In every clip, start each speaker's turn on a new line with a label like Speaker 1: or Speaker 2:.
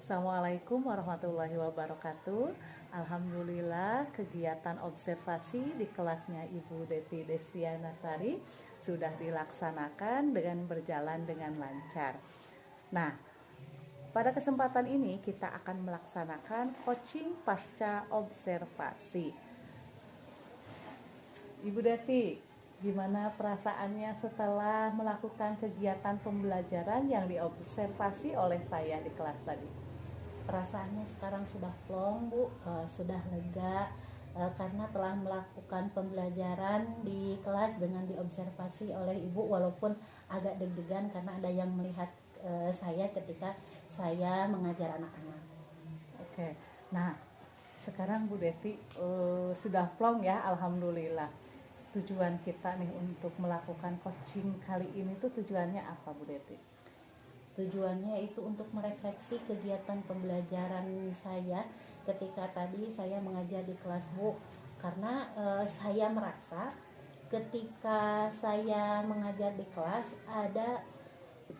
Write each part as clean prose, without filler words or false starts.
Speaker 1: Assalamualaikum warahmatullahi wabarakatuh. Alhamdulillah kegiatan observasi di kelasnya Ibu Deti Destiana Sari sudah dilaksanakan dengan berjalan dengan lancar. Nah, pada kesempatan ini kita akan melaksanakan coaching pasca observasi. Ibu Deti, gimana perasaannya setelah melakukan kegiatan pembelajaran yang diobservasi oleh saya di kelas tadi?
Speaker 2: Perasaannya sekarang sudah plong, Bu, sudah lega karena telah melakukan pembelajaran di kelas dengan diobservasi oleh Ibu, walaupun agak deg-degan karena ada yang melihat saya ketika saya mengajar anak-anak.
Speaker 1: Oke, nah sekarang Bu Deti sudah plong ya, alhamdulillah. Tujuan kita nih untuk melakukan coaching kali ini tuh tujuannya apa, Bu Deti?
Speaker 2: Tujuannya itu untuk merefleksi kegiatan pembelajaran saya ketika tadi saya mengajar di kelas, Bu, karena saya merasa ketika saya mengajar di kelas ada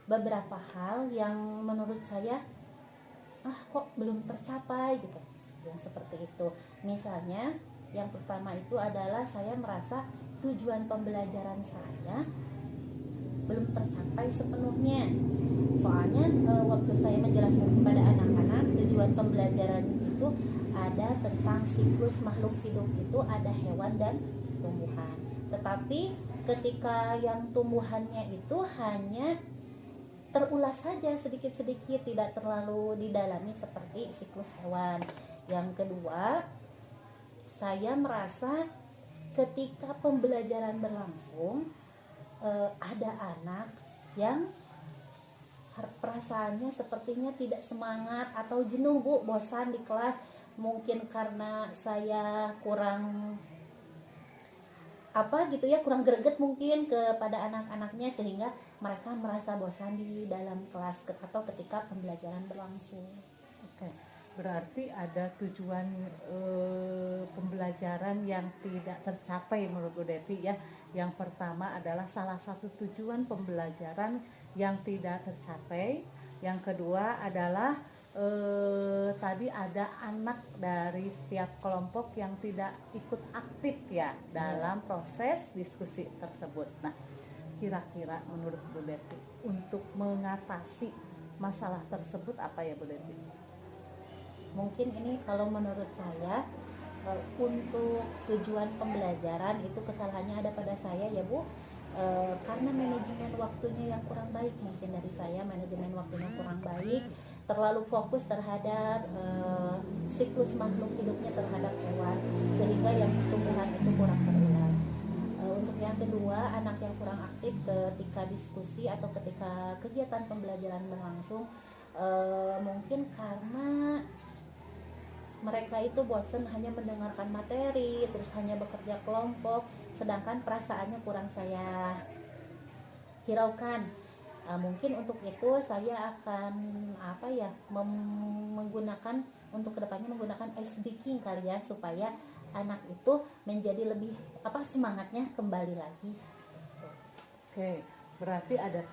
Speaker 2: beberapa hal yang menurut saya kok belum tercapai gitu, yang seperti itu. Misalnya yang pertama itu adalah saya merasa tujuan pembelajaran saya belum tercapai sepenuhnya. Soalnya waktu saya menjelaskan kepada anak-anak, tujuan pembelajaran itu ada tentang siklus makhluk hidup, itu ada hewan dan tumbuhan. Tetapi ketika yang tumbuhannya itu hanya terulas saja sedikit-sedikit, tidak terlalu didalami seperti siklus hewan. Yang kedua, saya merasa ketika pembelajaran berlangsung ada anak yang perasaannya sepertinya tidak semangat atau jenuh, Bu, bosan di kelas. Mungkin karena saya kurang kurang greget mungkin kepada anak-anaknya, sehingga mereka merasa bosan di dalam kelas atau ketika pembelajaran berlangsung.
Speaker 1: Oke, berarti ada tujuan pembelajaran yang tidak tercapai menurut Bu Deti ya. Yang pertama adalah salah satu tujuan pembelajaran yang tidak tercapai. Yang kedua adalah tadi ada anak dari setiap kelompok yang tidak ikut aktif ya dalam proses diskusi tersebut. Nah, kira-kira menurut Bu Deti untuk mengatasi masalah tersebut apa ya, Bu Deti?
Speaker 2: Mungkin ini kalau menurut saya untuk tujuan pembelajaran itu kesalahannya ada pada saya ya, Bu, karena manajemen waktunya yang kurang baik. Mungkin dari saya manajemen waktunya kurang baik, terlalu fokus terhadap siklus makhluk hidupnya terhadap hewan, sehingga yang tumbuhan itu kurang terulas. Untuk yang kedua, anak yang kurang aktif ketika diskusi atau ketika kegiatan pembelajaran berlangsung, mungkin karena mereka itu bosan hanya mendengarkan materi, terus hanya bekerja kelompok, sedangkan perasaannya kurang saya hiraukan. Mungkin untuk itu saya akan menggunakan untuk kedepannya menggunakan ice breaking kali ya, supaya anak itu menjadi lebih semangatnya kembali lagi.
Speaker 1: Oke, berarti ada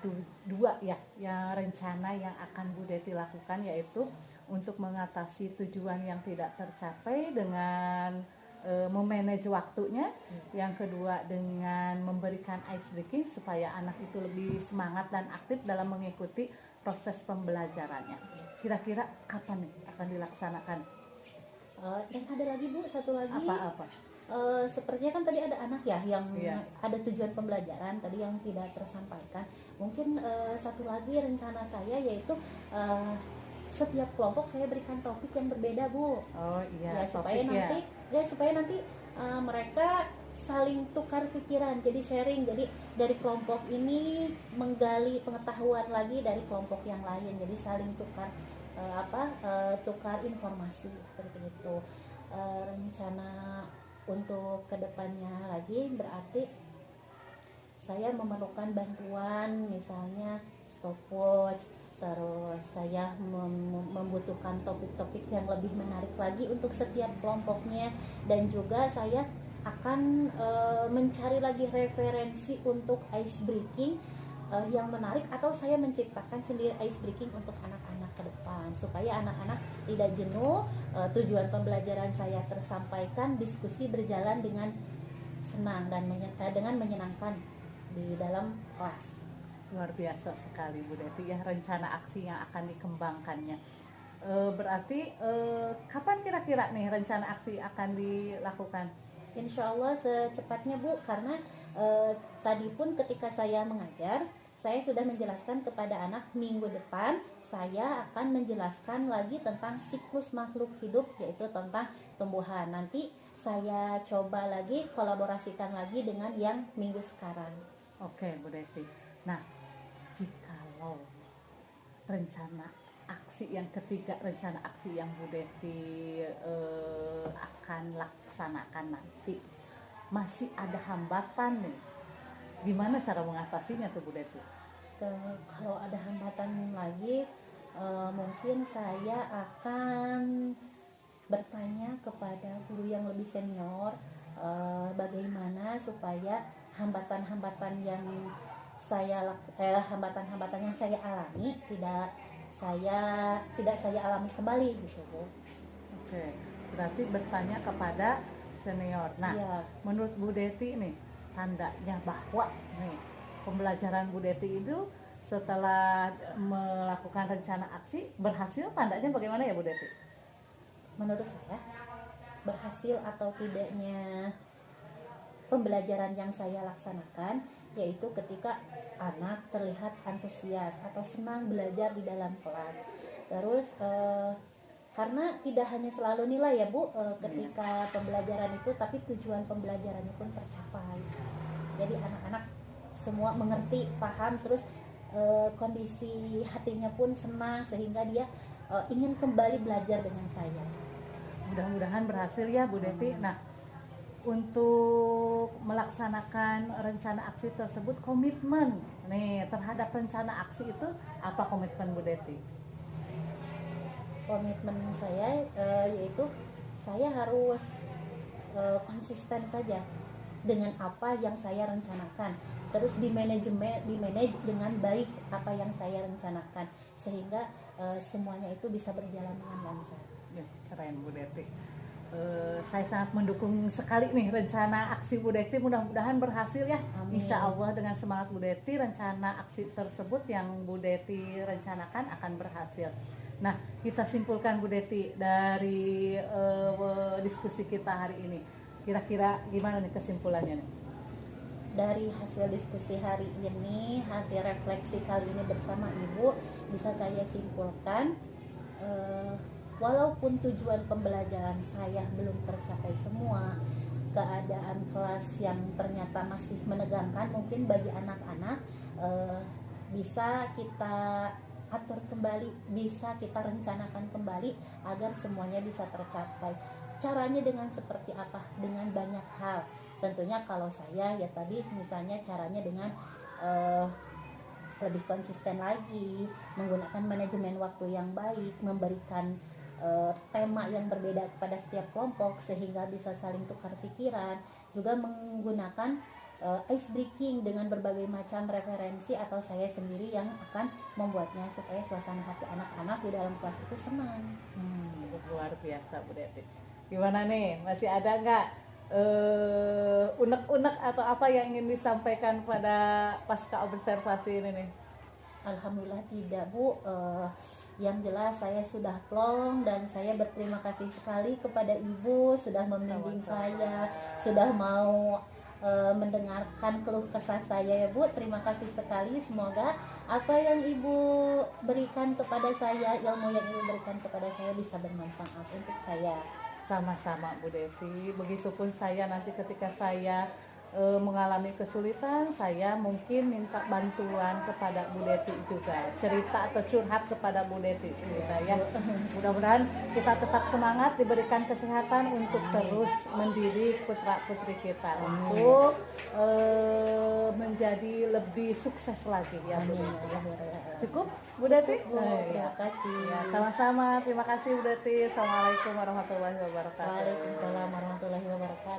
Speaker 1: dua ya yang rencana yang akan Bu Deti lakukan, yaitu untuk mengatasi tujuan yang tidak tercapai dengan memanage waktunya. Yang kedua dengan memberikan ice breaking supaya anak itu lebih semangat dan aktif dalam mengikuti proses pembelajarannya. Kira-kira kapan nih akan dilaksanakan?
Speaker 2: Dan ada lagi, Bu, satu lagi.
Speaker 1: Apa-apa?
Speaker 2: Sepertinya kan tadi ada anak ya yang ada tujuan pembelajaran tadi yang tidak tersampaikan. Mungkin satu lagi rencana saya yaitu setiap kelompok saya berikan topik yang berbeda, Bu.
Speaker 1: Oh iya,
Speaker 2: supaya nanti mereka saling tukar pikiran, jadi sharing. Jadi dari kelompok ini menggali pengetahuan lagi dari kelompok yang lain, jadi saling tukar tukar informasi seperti itu. Rencana untuk kedepannya lagi berarti saya memerlukan bantuan, misalnya stopwatch. Terus saya membutuhkan topik-topik yang lebih menarik lagi untuk setiap kelompoknya, dan juga saya akan mencari lagi referensi untuk ice breaking yang menarik, atau saya menciptakan sendiri ice breaking untuk anak-anak ke depan. senang supaya anak-anak tidak jenuh. Tujuan pembelajaran saya tersampaikan, diskusi berjalan dengan senang dan dengan menyenangkan di dalam kelas.
Speaker 1: Luar biasa sekali Bu Deti ya rencana aksi yang akan dikembangkannya. Berarti kapan kira-kira nih rencana aksi akan dilakukan?
Speaker 2: Insya Allah secepatnya Bu, karena tadi pun ketika saya mengajar, saya sudah menjelaskan kepada anak minggu depan saya akan menjelaskan lagi tentang siklus makhluk hidup, yaitu tentang tumbuhan. Nanti saya coba lagi kolaborasikan lagi dengan yang minggu sekarang.
Speaker 1: Oke Bu Deti. Nah, jikalau rencana aksi yang ketiga, rencana aksi yang Bu Deti akan laksanakan nanti masih ada hambatan nih, gimana cara mengatasinya tuh Bu Deti?
Speaker 2: Kalau ada hambatan lagi, mungkin saya akan bertanya kepada guru yang lebih senior, bagaimana supaya hambatan-hambatan yang hambatan-hambatan yang saya alami tidak saya alami kembali gitu Bu.
Speaker 1: Oke, berarti bertanya kepada senior. Nah,
Speaker 2: Ya.
Speaker 1: menurut Bu Deti nih tandanya bahwa nih pembelajaran Bu Deti itu setelah melakukan rencana aksi berhasil, tandanya bagaimana ya Bu Deti?
Speaker 2: Menurut saya berhasil atau tidaknya pembelajaran yang saya laksanakan yaitu ketika anak terlihat antusias atau senang belajar di dalam kelas. Terus karena tidak hanya selalu nilai ya Bu, ketika pembelajaran itu, tapi tujuan pembelajarannya pun tercapai. Jadi anak-anak semua mengerti, paham, terus kondisi hatinya pun senang sehingga dia ingin kembali belajar dengan saya.
Speaker 1: Mudah-mudahan berhasil ya Bu Deti. Nah, untuk melaksanakan rencana aksi tersebut, komitmen nih terhadap rencana aksi itu apa komitmen Bu Deti?
Speaker 2: Komitmen saya yaitu saya harus konsisten saja dengan apa yang saya rencanakan, terus dimanage dengan baik apa yang saya rencanakan sehingga semuanya itu bisa berjalan dengan lancar.
Speaker 1: Ya, keren Bu Deti. Saya sangat mendukung sekali nih rencana aksi Bu Deti, mudah-mudahan berhasil ya.
Speaker 2: Amin.
Speaker 1: Insya Allah dengan semangat Bu Deti, rencana aksi tersebut yang Bu Deti rencanakan akan berhasil. Nah, kita simpulkan Bu Deti dari diskusi kita hari ini. Kira-kira gimana nih kesimpulannya nih?
Speaker 2: Dari hasil diskusi hari ini, hasil refleksi kali ini bersama Ibu, bisa saya simpulkan walaupun tujuan pembelajaran saya belum tercapai semua, keadaan kelas yang ternyata masih menegangkan mungkin bagi anak-anak, bisa kita atur kembali, bisa kita rencanakan kembali agar semuanya bisa tercapai. Caranya dengan seperti apa? Dengan banyak hal. Tentunya kalau saya ya tadi misalnya caranya dengan lebih konsisten lagi, menggunakan manajemen waktu yang baik, memberikan tema yang berbeda kepada setiap kelompok sehingga bisa saling tukar pikiran, juga menggunakan ice breaking dengan berbagai macam referensi atau saya sendiri yang akan membuatnya supaya suasana hati anak-anak di dalam kelas itu senang.
Speaker 1: Luar biasa Bu Deti. Gimana nih, masih ada nggak unek-unek atau apa yang ingin disampaikan pada pasca observasi ini nih?
Speaker 2: Alhamdulillah tidak Bu, yang jelas saya sudah plong dan saya berterima kasih sekali kepada Ibu sudah membimbing saya, sudah mau mendengarkan keluh kesah saya ya Bu. Terima kasih sekali, semoga apa yang Ibu berikan kepada saya, ilmu yang Ibu berikan kepada saya bisa bermanfaat untuk saya.
Speaker 1: Sama-sama Bu Deti, begitupun saya nanti ketika saya mengalami kesulitan, saya mungkin minta bantuan kepada Bu Deti juga, cerita atau curhat kepada Bu Deti cerita ya. Mudah-mudahan kita tetap semangat, diberikan kesehatan untuk terus mendidik putra-putri kita untuk menjadi lebih sukses lagi ya Bu Deti. Cukup Bu Deti?
Speaker 2: Terima kasih.
Speaker 1: Ya, sama-sama, terima kasih Bu Deti. Assalamualaikum warahmatullahi wabarakatuh.
Speaker 2: Waalaikumsalam warahmatullahi wabarakatuh.